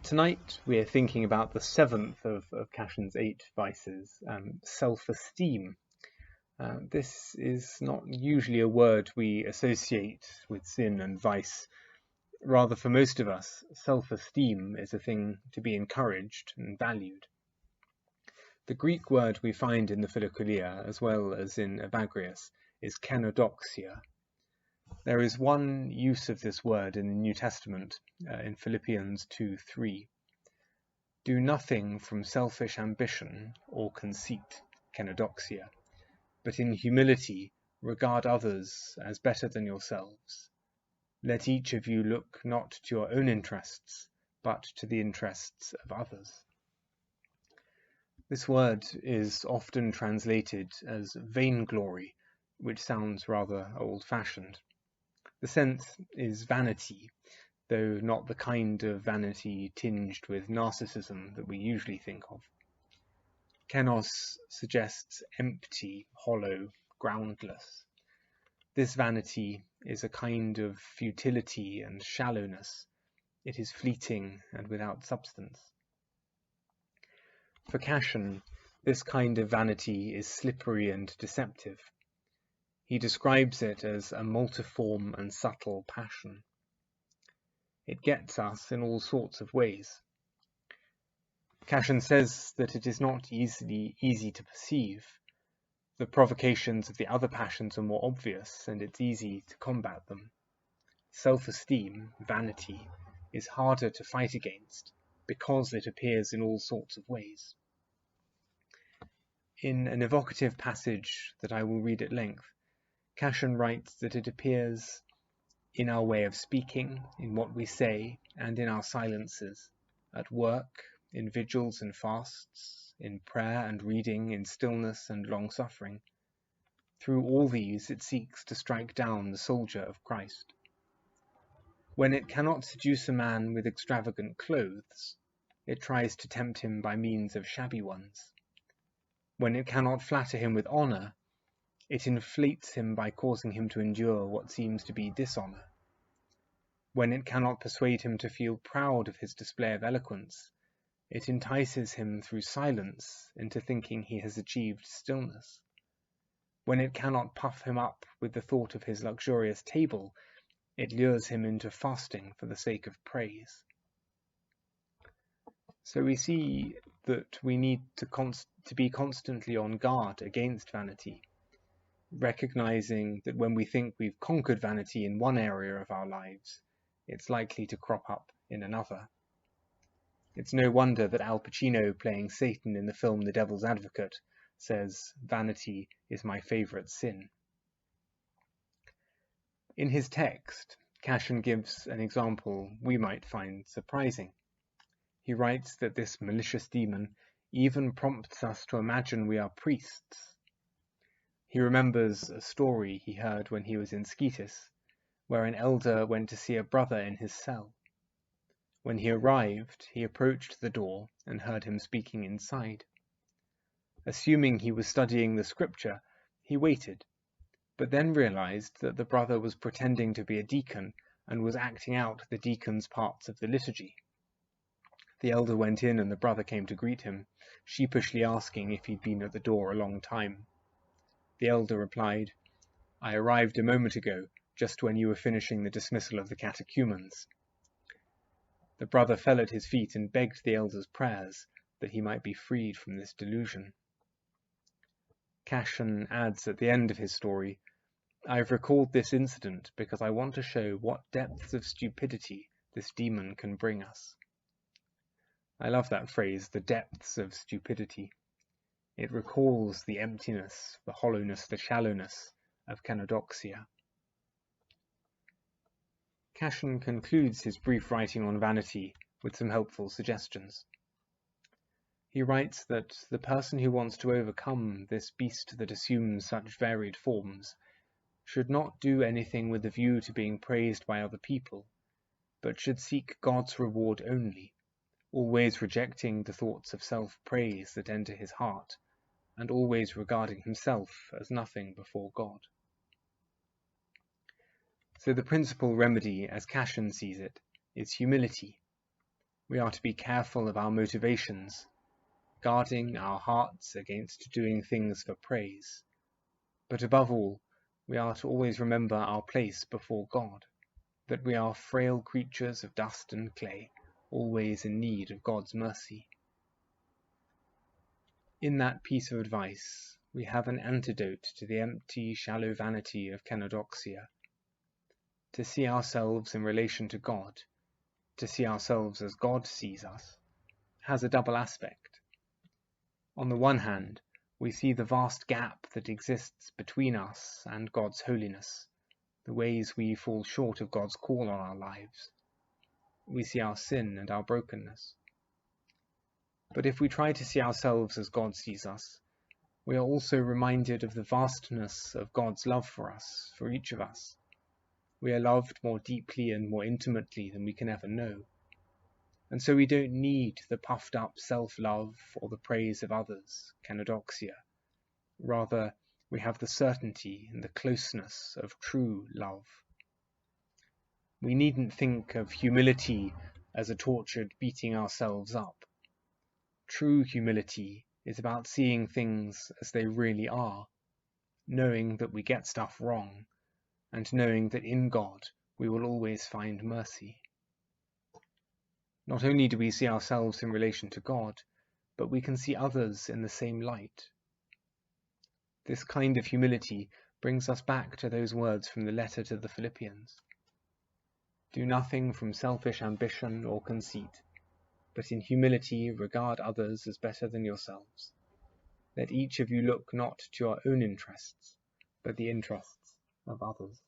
Tonight we're thinking about the seventh of Cassian's 8 vices, self-esteem. This is not usually a word we associate with sin and vice. Rather, for most of us, self-esteem is a thing to be encouraged and valued. The Greek word we find in the Philokalia, as well as in Evagrius, is kenodoxia. There is one use of this word in the New Testament, in Philippians 2:3. Do nothing from selfish ambition or conceit, kenodoxia, but in humility regard others as better than yourselves. Let each of you look not to your own interests, but to the interests of others. This word is often translated as vainglory, which sounds rather old-fashioned. The sense is vanity, though not the kind of vanity tinged with narcissism that we usually think of. Kenos suggests empty, hollow, groundless. This vanity is a kind of futility and shallowness. It is fleeting and without substance. For Cassian, this kind of vanity is slippery and deceptive. He describes it as a multiform and subtle passion. It gets us in all sorts of ways. Cassian says that it is not easy to perceive. The provocations of the other passions are more obvious, and it's easy to combat them. Self-esteem, vanity, is harder to fight against because it appears in all sorts of ways. In an evocative passage that I will read at length, Cassian writes that it appears in our way of speaking, in what we say, and in our silences, at work, in vigils and fasts, in prayer and reading, in stillness and long-suffering. Through all these it seeks to strike down the soldier of Christ. When it cannot seduce a man with extravagant clothes, it tries to tempt him by means of shabby ones. When it cannot flatter him with honour, it inflates him by causing him to endure what seems to be dishonour. When it cannot persuade him to feel proud of his display of eloquence, it entices him through silence into thinking he has achieved stillness. When it cannot puff him up with the thought of his luxurious table, it lures him into fasting for the sake of praise. So we see that we need to be constantly on guard against vanity, recognizing that when we think we've conquered vanity in one area of our lives, it's likely to crop up in another. It's no wonder that Al Pacino, playing Satan in the film The Devil's Advocate, says, "Vanity is my favorite sin." In his text, Cassian gives an example we might find surprising. He writes that this malicious demon even prompts us to imagine we are priests. He remembers a story he heard when he was in Scetis, where an elder went to see a brother in his cell. When he arrived, he approached the door and heard him speaking inside. Assuming he was studying the scripture, he waited, but then realized that the brother was pretending to be a deacon and was acting out the deacon's parts of the liturgy. The elder went in and the brother came to greet him, sheepishly asking if he'd been at the door a long time. The elder replied, "I arrived a moment ago, just when you were finishing the dismissal of the catechumens." The brother fell at his feet and begged the elder's prayers that he might be freed from this delusion. Cassian adds at the end of his story, "I've recalled this incident because I want to show what depths of stupidity this demon can bring us." I love that phrase, the depths of stupidity. It recalls the emptiness, the hollowness, the shallowness of kenodoxia. Cassian concludes his brief writing on vanity with some helpful suggestions. He writes that the person who wants to overcome this beast that assumes such varied forms should not do anything with a view to being praised by other people, but should seek God's reward only, always rejecting the thoughts of self-praise that enter his heart, and always regarding himself as nothing before God. So the principal remedy, as Cassian sees it, is humility. We are to be careful of our motivations, guarding our hearts against doing things for praise. But above all, we are to always remember our place before God, that we are frail creatures of dust and clay, always in need of God's mercy. In that piece of advice, we have an antidote to the empty, shallow vanity of kenodoxia. To see ourselves in relation to God, to see ourselves as God sees us, has a double aspect. On the one hand, we see the vast gap that exists between us and God's holiness, the ways we fall short of God's call on our lives. We see our sin and our brokenness. But if we try to see ourselves as God sees us, we are also reminded of the vastness of God's love for us, for each of us. We are loved more deeply and more intimately than we can ever know. And so we don't need the puffed up self-love or the praise of others, kenodoxia. Rather, we have the certainty and the closeness of true love. We needn't think of humility as a tortured beating ourselves up. True humility is about seeing things as they really are, knowing that we get stuff wrong, and knowing that in God we will always find mercy. Not only do we see ourselves in relation to God, but we can see others in the same light. This kind of humility brings us back to those words from the letter to the Philippians. Do nothing from selfish ambition or conceit, but in humility regard others as better than yourselves. Let each of you look not to your own interests, but the interests of others.